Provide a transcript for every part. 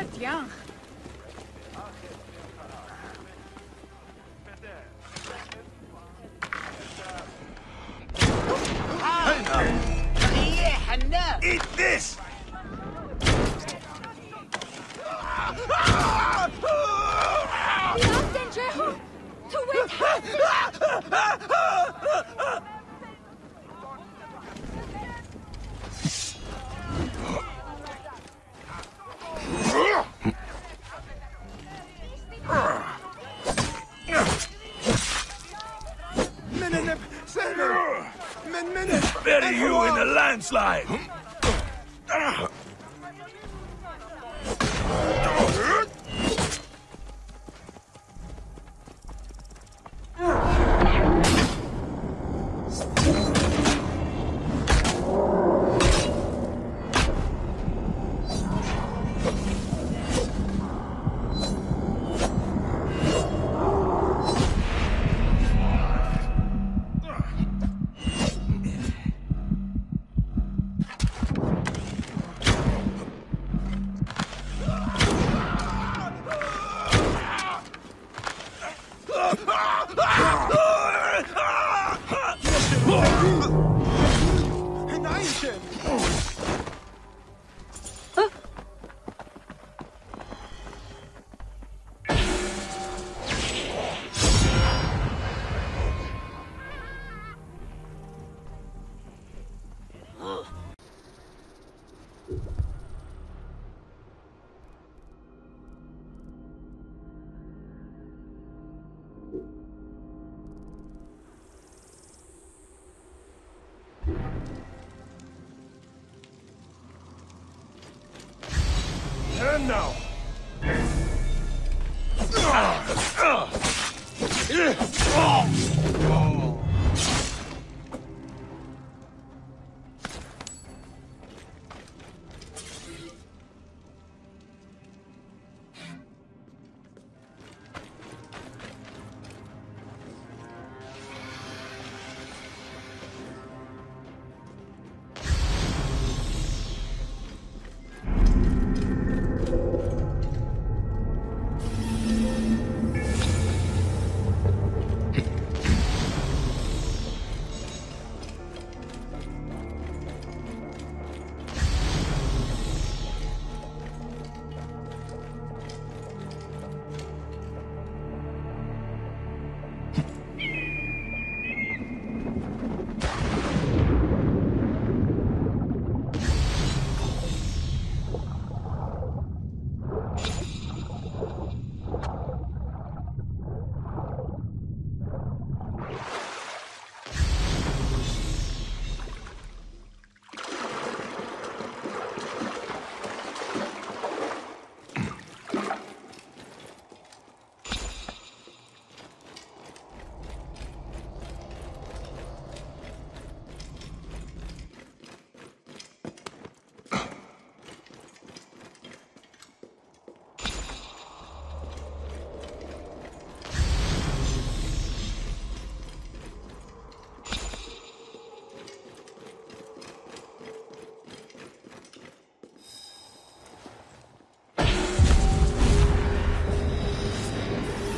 Tiens. Eat this! Bury you in the landslide! And now.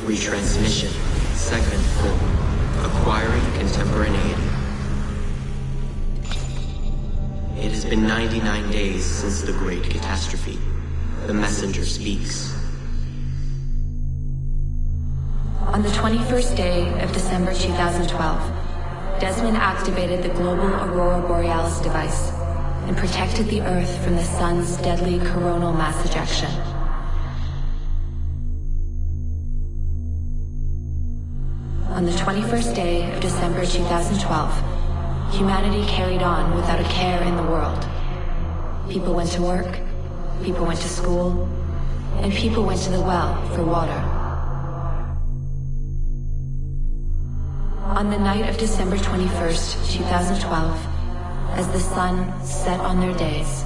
Retransmission, segment 4, acquiring contemporaneity. It has been 99 days since the Great Catastrophe. The messenger speaks. On the 21st day of December 2012, Desmond activated the global Aurora Borealis device and protected the Earth from the Sun's deadly coronal mass ejection. On the 21st day of December 2012, humanity carried on without a care in the world. People went to work, people went to school, and people went to the well for water. On the night of December 21st, 2012, as the sun set on their days,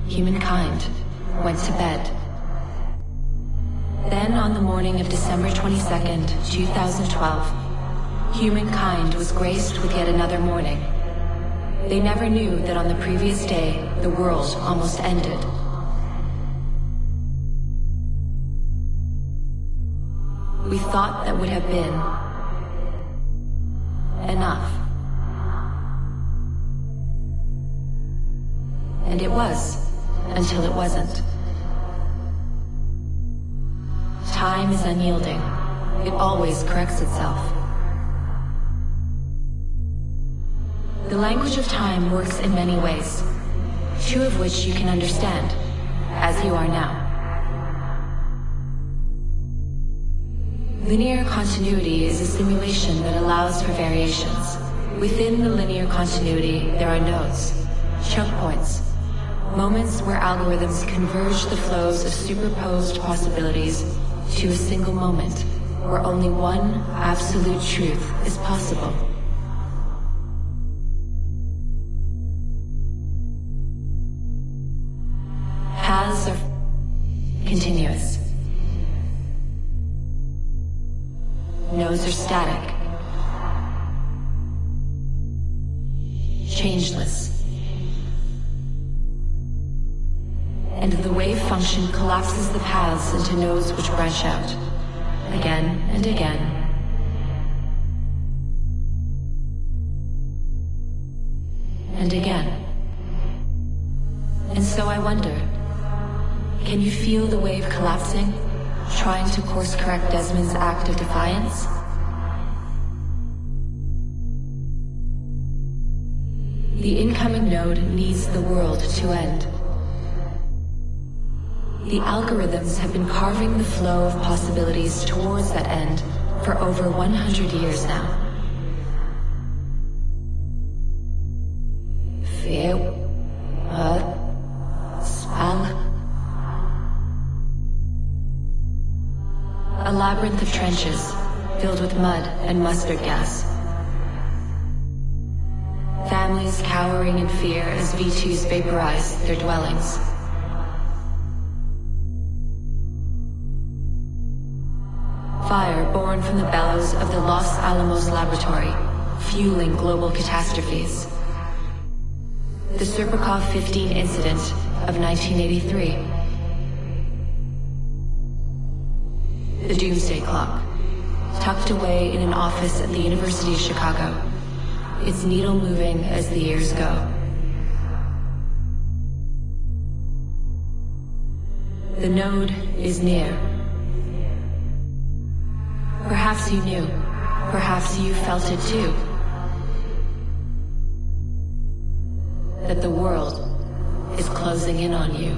humankind went to bed. Then on the morning of December 22nd, 2012, humankind was graced with yet another morning, They never knew that on the previous day, the world almost ended. We thought that would have been enough. And it was, until it wasn't. Time is unyielding. It always corrects itself. The language of time works in many ways, two of which you can understand, as you are now. Linear continuity is a simulation that allows for variations. Within the linear continuity, there are nodes, choke points, moments where algorithms converge the flows of superposed possibilities to a single moment, where only one absolute truth is possible. Paths are continuous. Nodes are static. Changeless. And the wave function collapses the paths into nodes which branch out, again and again. And again. And so I wonder, can you feel the wave collapsing, trying to course correct Desmond's act of defiance? The incoming node needs the world to end. The algorithms have been carving the flow of possibilities towards that end for over 100 years now. A labyrinth of trenches, filled with mud and mustard gas. Families cowering in fear as V2s vaporize their dwellings. Fire born from the bellows of the Los Alamos laboratory, fueling global catastrophes. The Serpukov 15 incident of 1983. The Doomsday Clock, tucked away in an office at the University of Chicago, its needle moving as the years go. The node is near. Perhaps you knew. Perhaps you felt it too. That the world is closing in on you.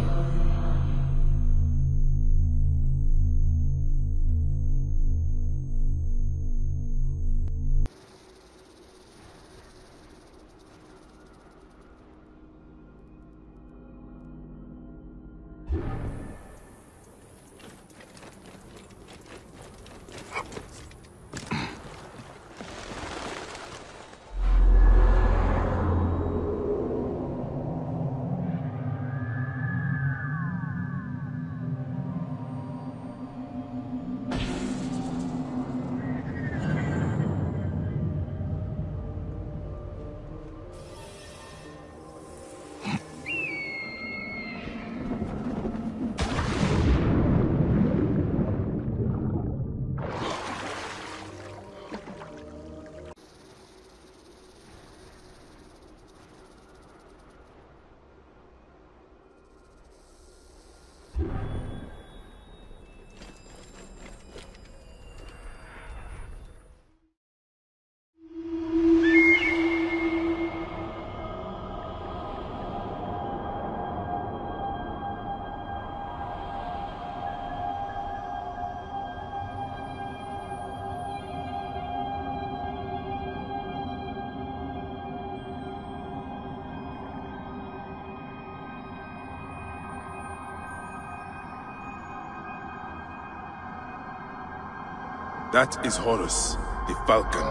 That is Horus, the Falcon,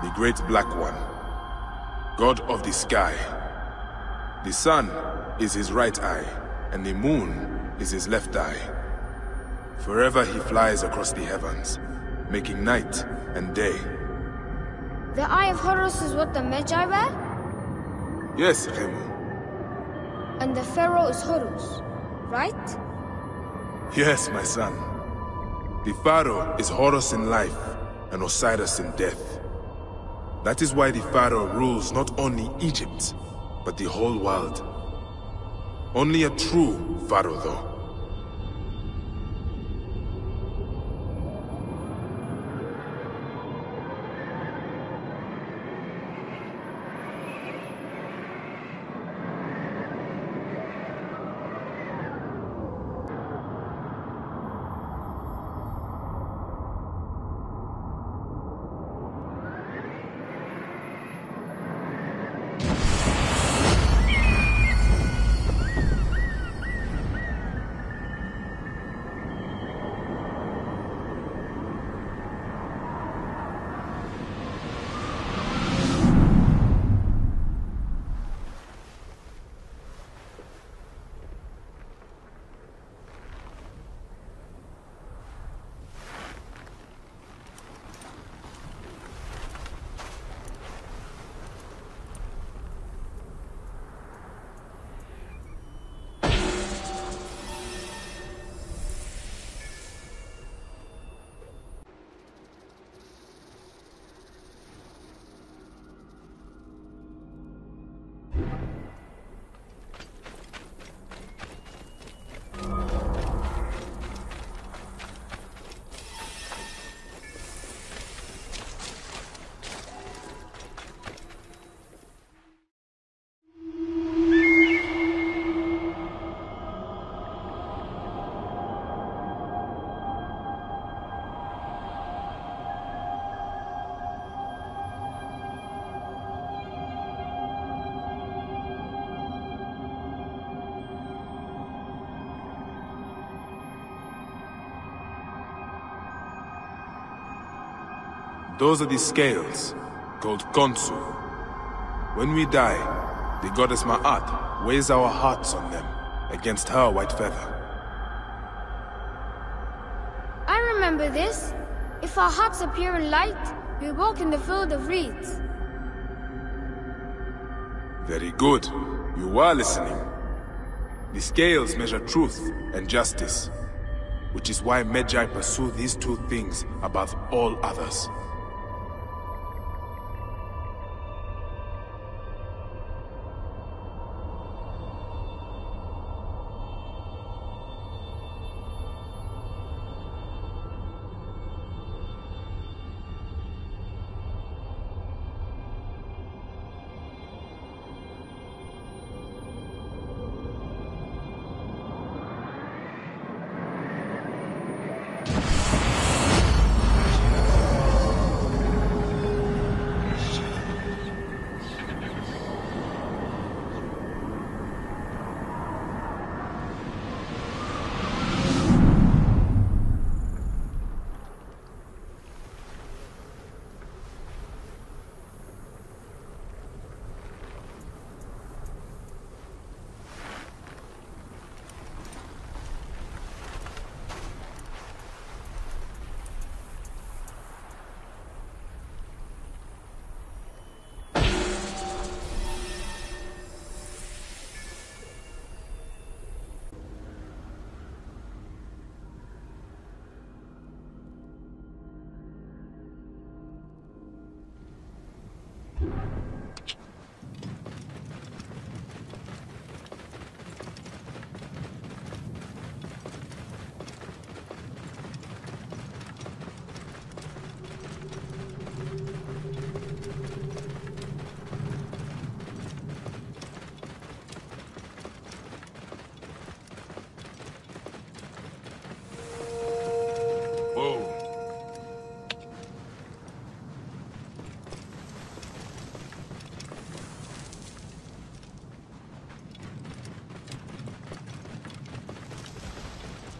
the great black one, god of the sky. The sun is his right eye, and the moon is his left eye. Forever he flies across the heavens, making night and day. The Eye of Horus is what the Magi wear? Yes, Remu. And the pharaoh is Horus, right? Yes, my son. The pharaoh is Horus in life and Osiris in death. That is why the pharaoh rules not only Egypt, but the whole world. Only a true pharaoh, though. Those are the scales, called Khonsu. When we die, the goddess Ma'at weighs our hearts on them against her white feather. I remember this. If our hearts appear in light, we walk in the field of reeds. Very good. You are listening. The scales measure truth and justice, which is why Magi pursue these two things above all others.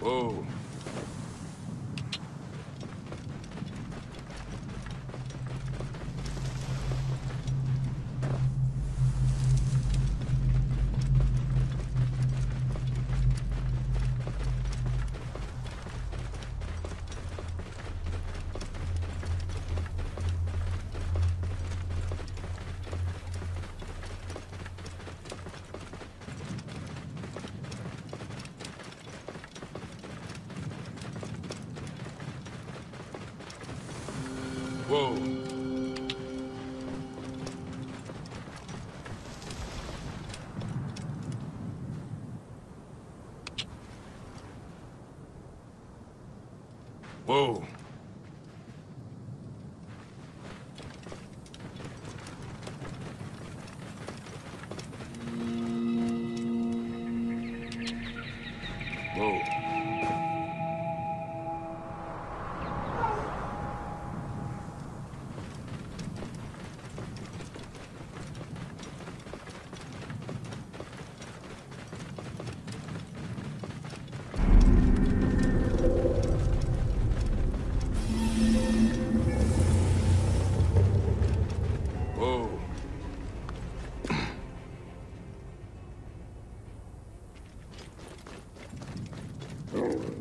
Whoa. Whoa. Whoa. Whoa. Whoa.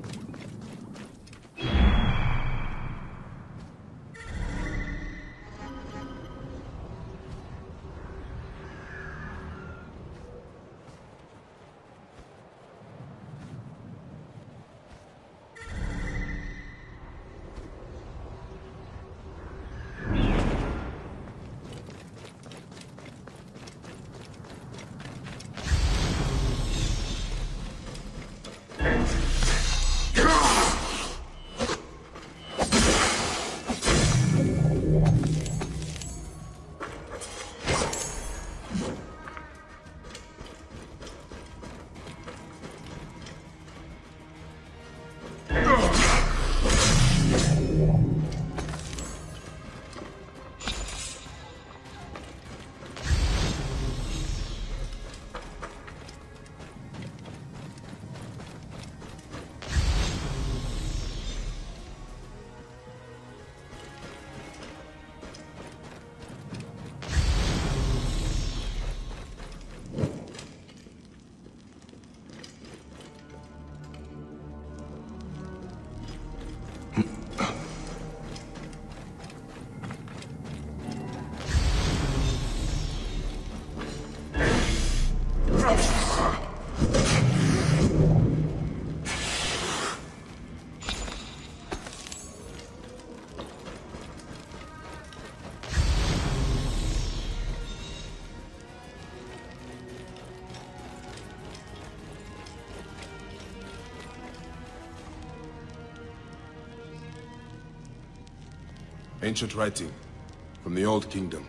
Ancient writing from the Old Kingdom.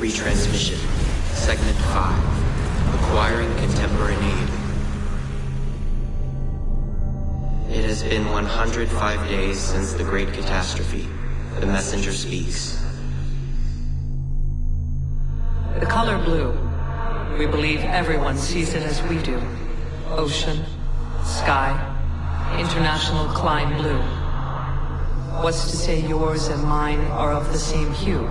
Retransmission. Segment 5. Acquiring contemporary aid. It has been 105 days since the Great Catastrophe. The messenger speaks. The color blue. We believe everyone sees it as we do. Ocean, sky, international Klein blue. What's to say yours and mine are of the same hue?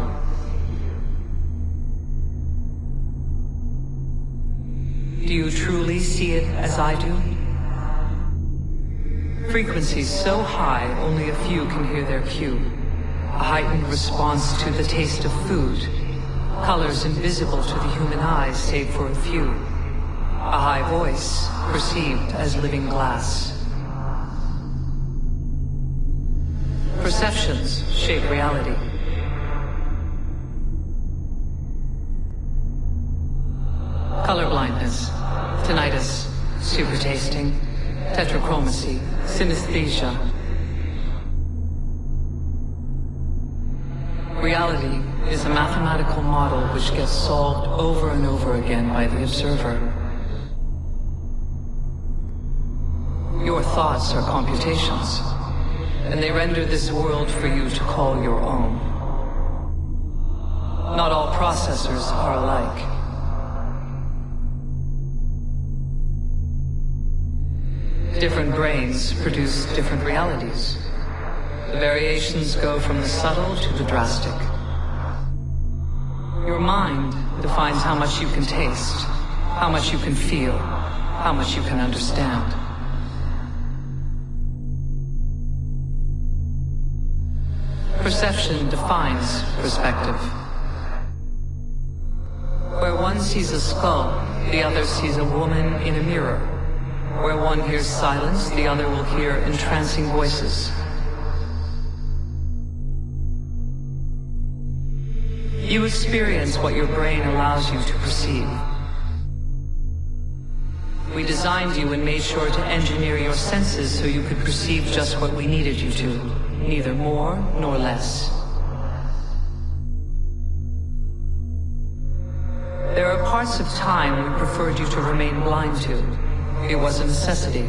Do you truly see it as I do? Frequencies so high, only a few can hear their cue. A heightened response to the taste of food. Colors invisible to the human eye, save for a few. A high voice, perceived as living glass. Perceptions shape reality. Colorblindness, tinnitus, supertasting, tetrachromacy, synesthesia. Reality is a mathematical model which gets solved over and over again by the observer. Your thoughts are computations, and they render this world for you to call your own. Not all processors are alike. Different brains produce different realities. The variations go from the subtle to the drastic. Your mind defines how much you can taste, how much you can feel, how much you can understand. Perception defines perspective. Where one sees a skull, the other sees a woman in a mirror. Where one hears silence, the other will hear entrancing voices. You experience what your brain allows you to perceive. We designed you and made sure to engineer your senses so you could perceive just what we needed you to, neither more nor less. There are parts of time we preferred you to remain blind to. It was a necessity.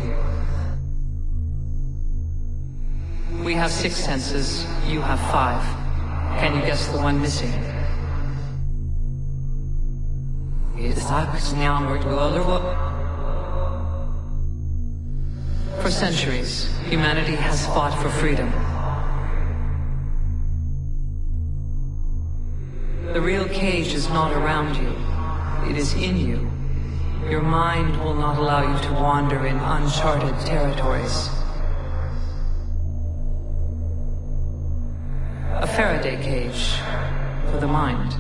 We have 6 senses, you have 5. Can you guess the one missing? For centuries, humanity has fought for freedom. The real cage is not around you, it is in you. Your mind will not allow you to wander in uncharted territories. A Faraday cage for the mind.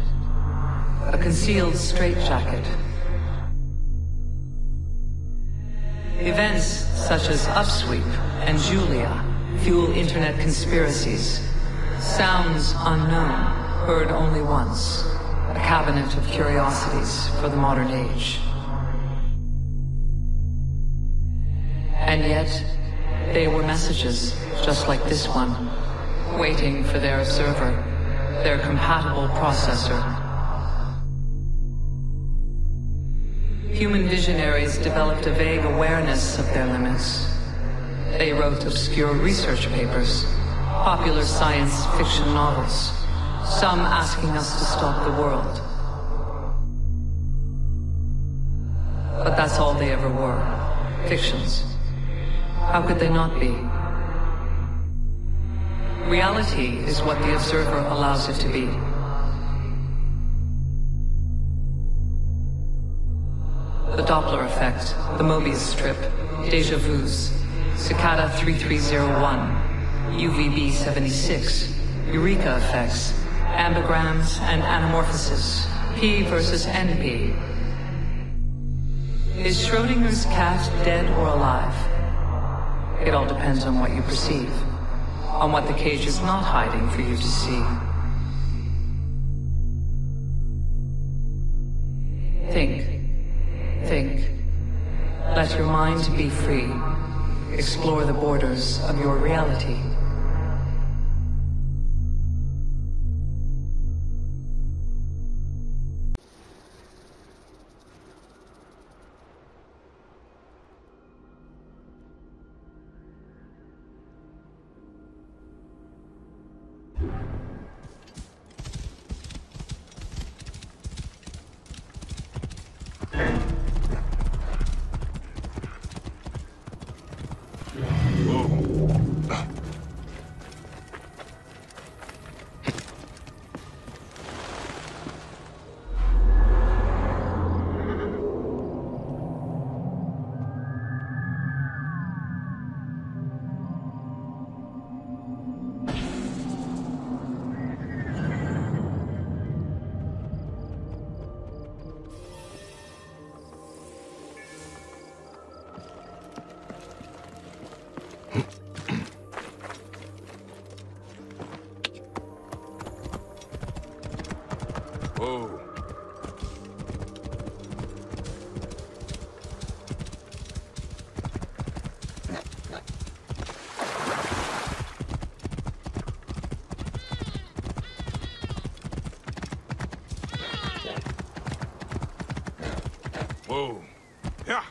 A concealed straitjacket. Events such as Upsweep and Julia fuel internet conspiracies. Sounds unknown, heard only once. A cabinet of curiosities for the modern age. And yet, they were messages, just like this one, waiting for their observer, their compatible processor. Human visionaries developed a vague awareness of their limits. They wrote obscure research papers, popular science fiction novels, some asking us to stop the world. But that's all they ever were, fictions. How could they not be? Reality is what the observer allows it to be. The Doppler effect, the Mobius strip, déjà vus, Cicada 3301, UVB 76, Eureka effects, ambigrams and anamorphosis, P versus NP. Is Schrodinger's cat dead or alive? It all depends on what you perceive, on what the cage is not hiding for you to see. Think. Let your mind be free. Explore the borders of your reality. Whoa. Yeah.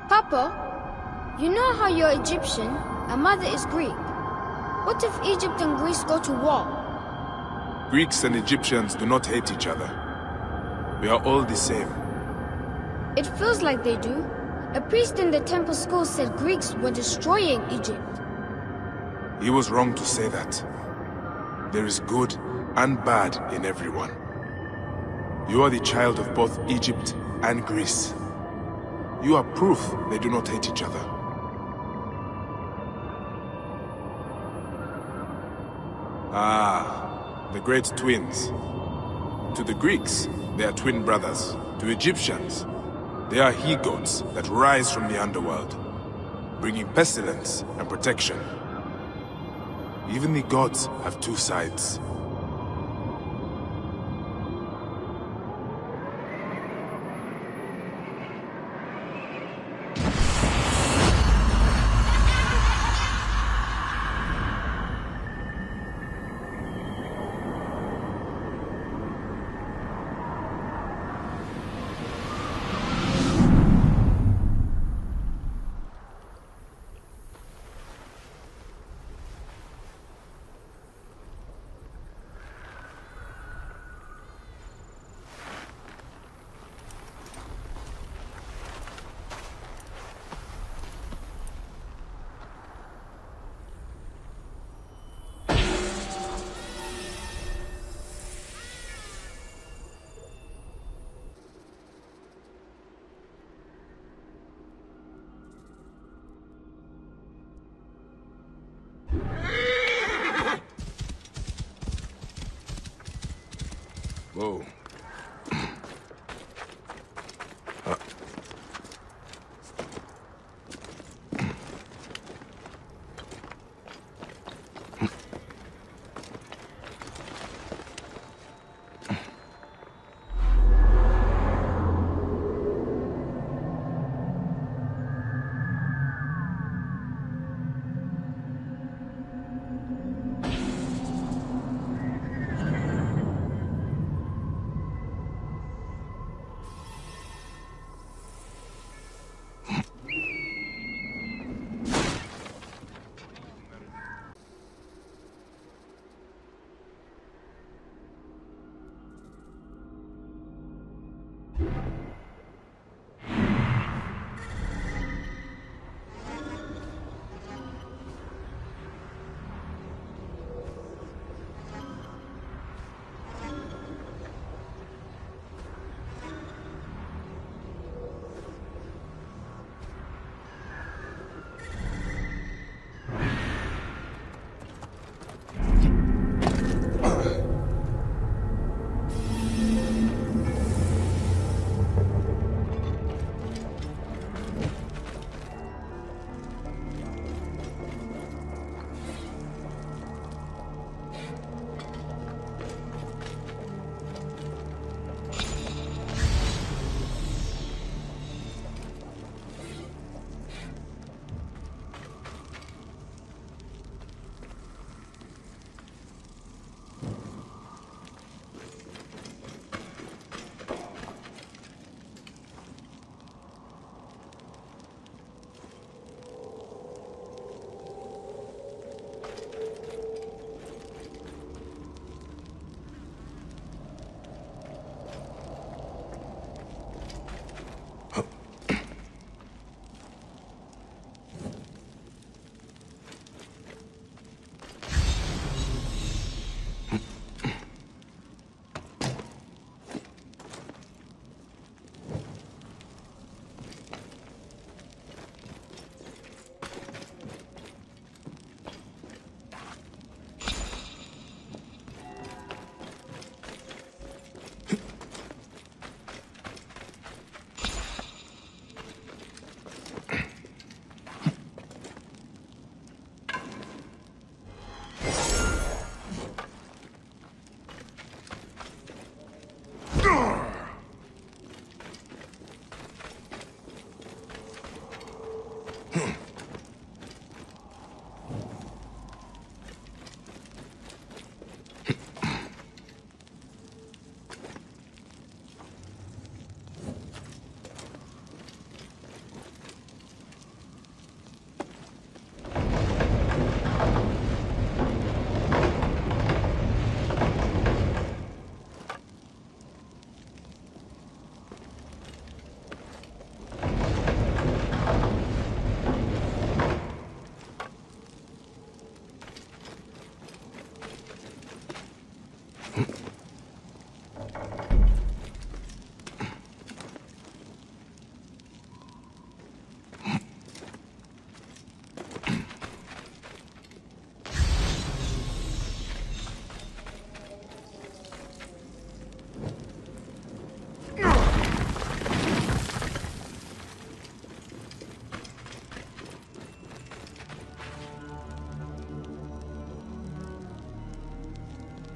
Papa, you know how you're Egyptian and Mother is Greek. What if Egypt and Greece go to war? Greeks and Egyptians do not hate each other. We are all the same. It feels like they do. A priest in the temple school said Greeks were destroying Egypt. He was wrong to say that. There is good and bad in everyone. You are the child of both Egypt and Greece. You are proof they do not hate each other. Ah, the great twins. To the Greeks, they are twin brothers. To Egyptians, they are he-goats that rise from the underworld, bringing pestilence and protection. Even the gods have two sides. Whoa.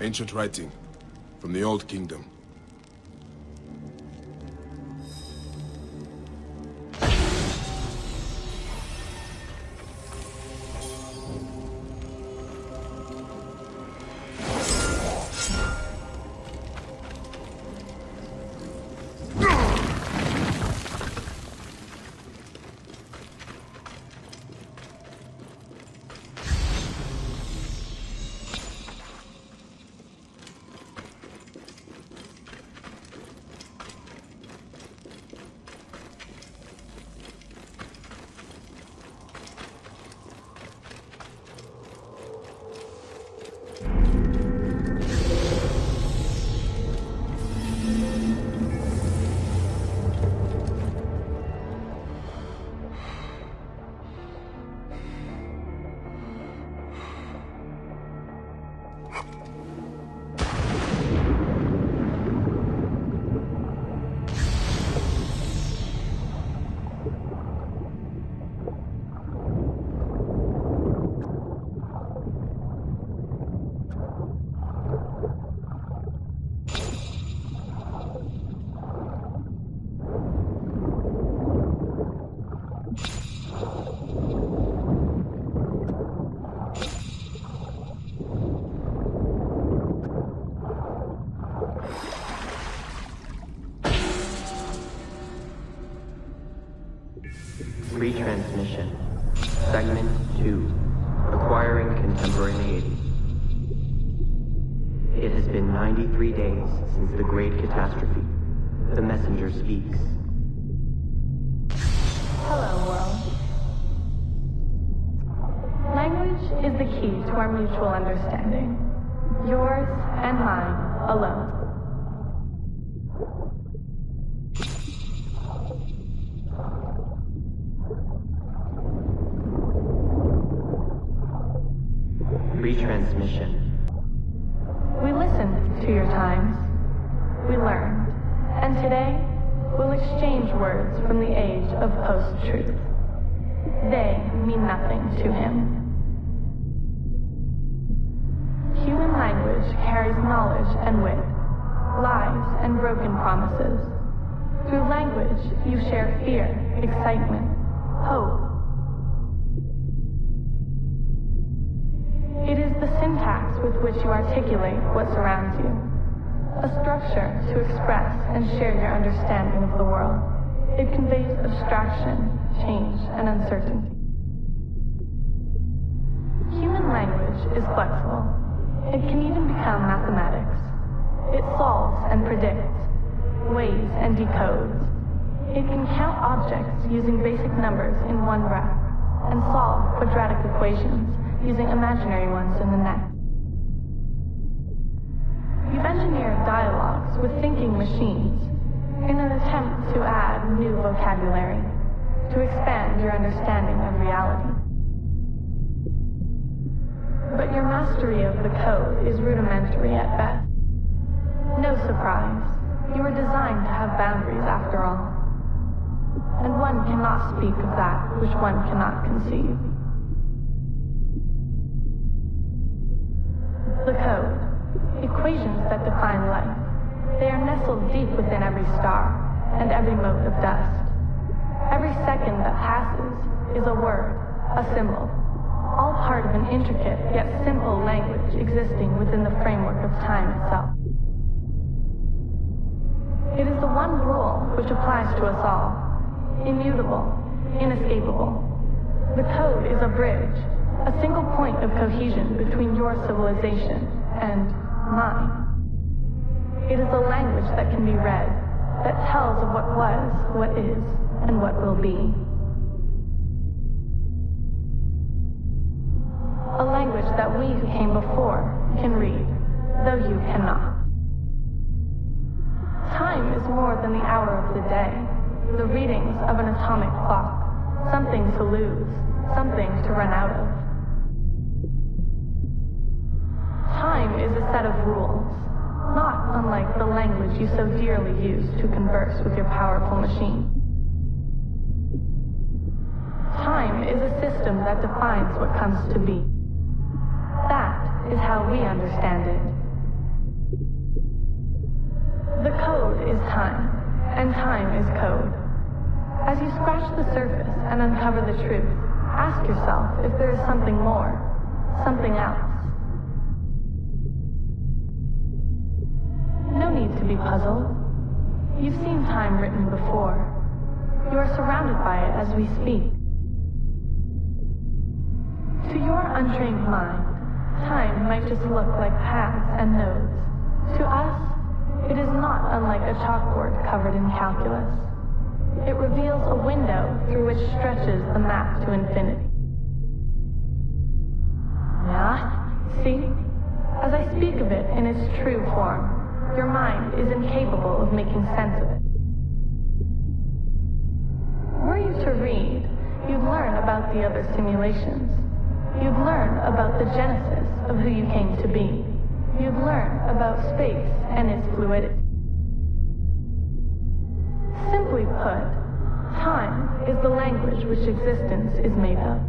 Ancient writing from the Old Kingdom. Retransmission. Segment 2. Acquiring contemporaneity. It has been 93 days since the Great Catastrophe. The messenger speaks. Hello, world. Language is the key to our mutual understanding. Yours and mine alone. Retransmission. We listened to your times. We learned. And today, we'll exchange words from the age of post-truth. They mean nothing to him. Human language carries knowledge and wit, lies and broken promises. Through language, you share fear, excitement, hope. It is the syntax with which you articulate what surrounds you. A structure to express and share your understanding of the world. It conveys abstraction, change, and uncertainty. Human language is flexible. It can even become mathematics. It solves and predicts, weighs and decodes. It can count objects using basic numbers in one breath, and solve quadratic equations using imaginary ones in the next. You've engineered dialogues with thinking machines in an attempt to add new vocabulary, to expand your understanding of reality. But your mastery of the code is rudimentary at best. No surprise, you were designed to have boundaries after all. And one cannot speak of that which one cannot conceive. The code, equations that define life, they are nestled deep within every star and every mote of dust. Every second that passes is a word, a symbol, all part of an intricate yet simple language existing within the framework of time itself. It is the one rule which applies to us all, immutable, inescapable. The code is a bridge, a single point of cohesion between your civilization and mine. It is a language that can be read, that tells of what was, what is, and what will be. A language that we who came before can read, though you cannot. Time is more than the hour of the day, the readings of an atomic clock, something to lose, something to run out of. Time is a set of rules, not unlike the language you so dearly use to converse with your powerful machine. Time is a system that defines what comes to be. That is how we understand it. The code is time, and time is code. As you scratch the surface and uncover the truth, ask yourself if there is something more, something else. No need to be puzzled. You've seen time written before. You are surrounded by it as we speak. To your untrained mind, time might just look like paths and nodes. To us, it is not unlike a chalkboard covered in calculus. It reveals a window through which stretches the map to infinity. Yeah, see? As I speak of it in its true form, your mind is incapable of making sense of it. Were you to read, you'd learn about the other simulations. You'd learn about the genesis of who you came to be. You'd learn about space and its fluidity. Simply put, time is the language which existence is made of.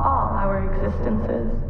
All our existences